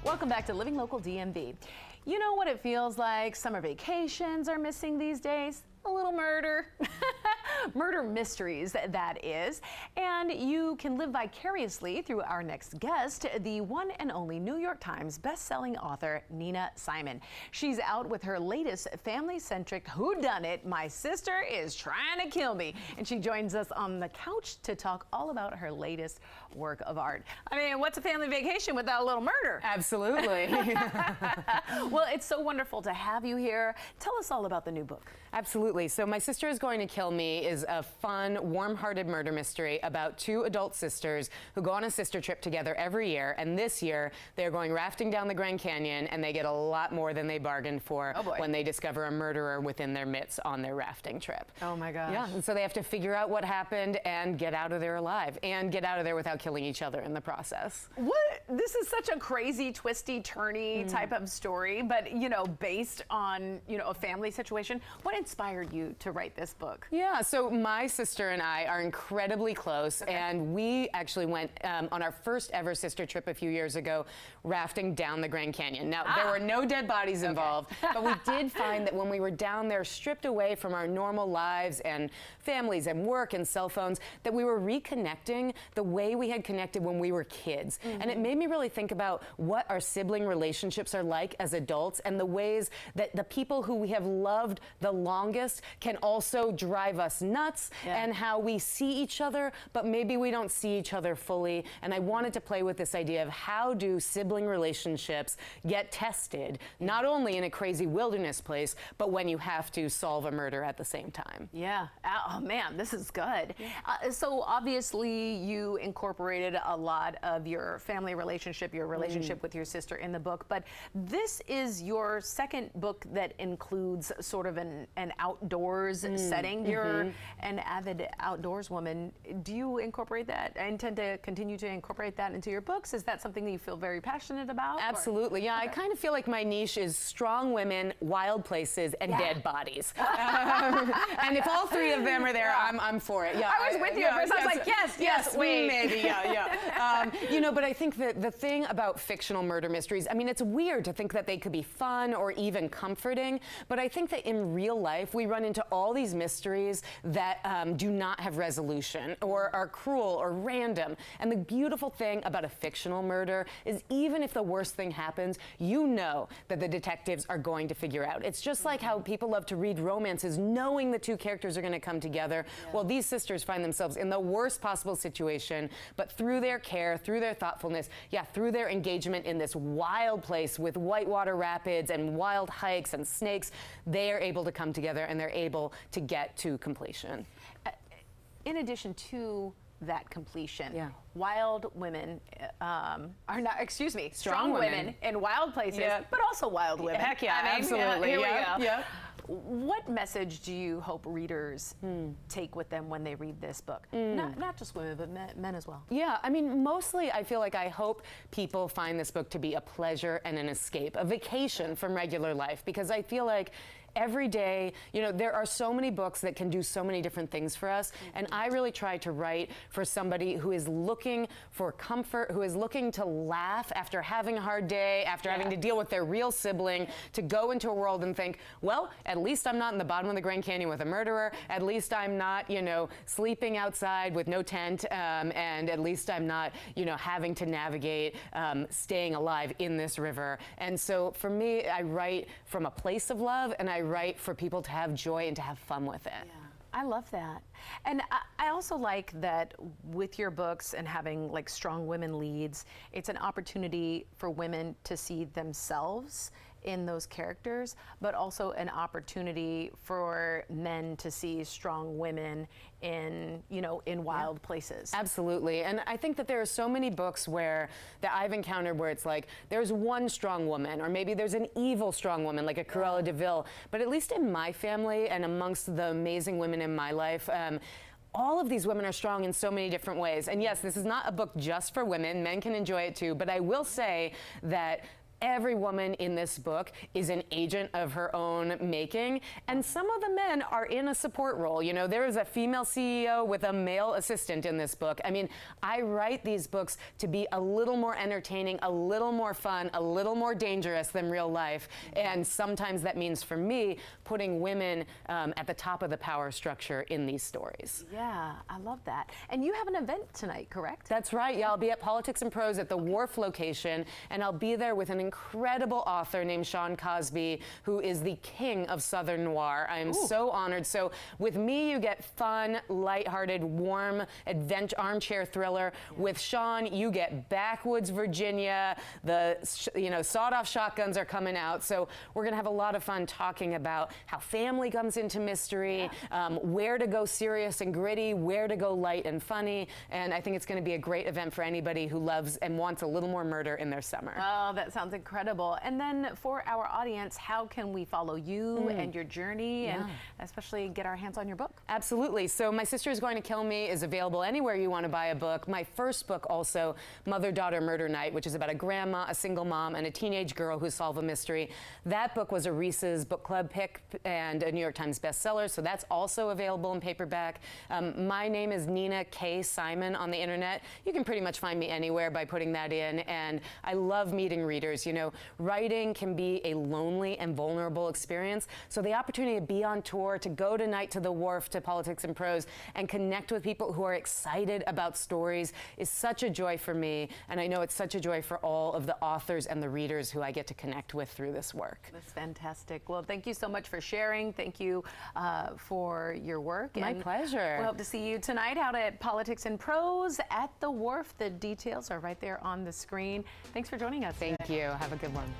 Welcome back to Living Local DMV. You know what it feels like? Summer vacations are missing these days. A little murder. Murder mysteries, that is. And you can live vicariously through our next guest, the one and only New York Times best-selling author, Nina Simon. She's out with her latest family-centric whodunit, My Sister is Trying to Kill Me. And she joins us on the couch to talk all about her latest work of art. I mean, what's a family vacation without a little murder? Absolutely. Well, it's so wonderful to have you here. Tell us all about the new book. Absolutely. So My Sister is Going to Kill Me is a fun, warm-hearted murder mystery about two adult sisters who go on a sister trip together every year. And this year, they're going rafting down the Grand Canyon, and they get a lot more than they bargained for when they discover a murderer within their midst on their rafting trip. Oh, my gosh. Yeah, and so they have to figure out what happened and get out of there alive, and get out of there without killing each other in the process. What? This is such a crazy, twisty, turny type of story, but, you know, based on, you know, a family situation. What inspired you to write this book? Yeah, so my sister and I are incredibly close, and we actually went on our first ever sister trip a few years ago, rafting down the Grand Canyon. Now, there were no dead bodies involved, but we did find that when we were down there, stripped away from our normal lives and families and work and cell phones, that we were reconnecting the way we had connected when we were kids. And it made me really think about what our sibling relationships are like as adults, and the ways that the people who we have loved the longest can also drive us nuts, and how we see each other, but maybe we don't see each other fully. And I wanted to play with this idea of how do sibling relationships get tested, not only in a crazy wilderness place, but when you have to solve a murder at the same time. Yeah. Oh, man, this is good. So obviously you incorporated a lot of your family relationship, your relationship with your sister in the book, but this is your second book that includes sort of an outdoors setting. You're an avid outdoors woman. Do you incorporate that? I intend to continue to incorporate that into your books. Is that something that you feel very passionate about? Absolutely. Yeah, I kind of feel like my niche is strong women, wild places, and dead bodies. And if all three of them are there, I'm for it. Yeah, I was with you at first. I was like, yes, wait. Maybe, yeah. You know, but I think that the thing about fictional murder mysteries, I mean, it's weird to think that they could be fun or even comforting, but I think that in real life, we run into all these mysteries that do not have resolution or are cruel or random. And the beautiful thing about a fictional murder is even if the worst thing happens, you know that the detectives are going to figure out. It's just like how people love to read romances knowing the two characters are going to come together. Well, these sisters find themselves in the worst possible situation, but through their care, through their thoughtfulness, through their engagement in this wild place with whitewater rapids and wild hikes and snakes, they are able to come together and they're able to get to completion. In addition to that completion, wild women are not, excuse me, strong women in wild places, but also wild women. Heck yeah, I mean, absolutely. Here we go. What message do you hope readers take with them when they read this book? Not just women, but men as well. Yeah, I mean, mostly I feel like I hope people find this book to be a pleasure and an escape, a vacation from regular life, because I feel like every day, you know, there are so many books that can do so many different things for us, and I really try to write for somebody who is looking for comfort, who is looking to laugh after having a hard day, after having to deal with their real sibling, to go into a world and think, well, at least I'm not in the bottom of the Grand Canyon with a murderer, at least I'm not, you know, sleeping outside with no tent, and at least I'm not, you know, having to navigate staying alive in this river. And so for me, I write from a place of love, and I write for people to have joy and to have fun with it. I love that. And I also like that with your books and having like strong women leads, it's an opportunity for women to see themselves in those characters, but also an opportunity for men to see strong women in, you know, in wild places. Absolutely. And I think that there are so many books where that I've encountered where it's like there's one strong woman, or maybe there's an evil strong woman like a Cruella de Vil. But at least in my family and amongst the amazing women in my life, all of these women are strong in so many different ways. And yes, this is not a book just for women. Men can enjoy it too. But I will say that every woman in this book is an agent of her own making, and some of the men are in a support role. You know, there is a female CEO with a male assistant in this book. I mean, I write these books to be a little more entertaining, a little more fun, a little more dangerous than real life, and sometimes that means, for me, putting women at the top of the power structure in these stories. Yeah, I love that. And you have an event tonight, correct? That's right. Yeah, I'll be at Politics and Prose at the Wharf location, and I'll be there with an incredible author named Sean Cosby, who is the king of Southern noir. I am so honored. So with me, you get fun, lighthearted, warm, armchair thriller. With Sean, you get backwoods Virginia. The sawed-off shotguns are coming out. So we're going to have a lot of fun talking about how family comes into mystery, where to go serious and gritty, where to go light and funny. And I think it's going to be a great event for anybody who loves and wants a little more murder in their summer. Oh, that sounds incredible. And then for our audience, how can we follow you and your journey and especially get our hands on your book? Absolutely. So My Sister Is Going to Kill Me is available anywhere you want to buy a book. My first book also, Mother-Daughter Murder Night, which is about a grandma, a single mom, and a teenage girl who solve a mystery. That book was a Reese's Book Club pick and a New York Times bestseller, so that's also available in paperback. My name is Nina K. Simon on the internet. You can pretty much find me anywhere by putting that in, and I love meeting readers. You know, writing can be a lonely and vulnerable experience, so the opportunity to be on tour, to go tonight to the Wharf, to Politics and Prose, and connect with people who are excited about stories is such a joy for me, and I know it's such a joy for all of the authors and the readers who I get to connect with through this work. That's fantastic. Well, thank you so much for sharing. Thank you for your work. My pleasure. We hope to see you tonight out at Politics and Prose at the Wharf. The details are right there on the screen. Thanks for joining us. Thank you. Have a good one.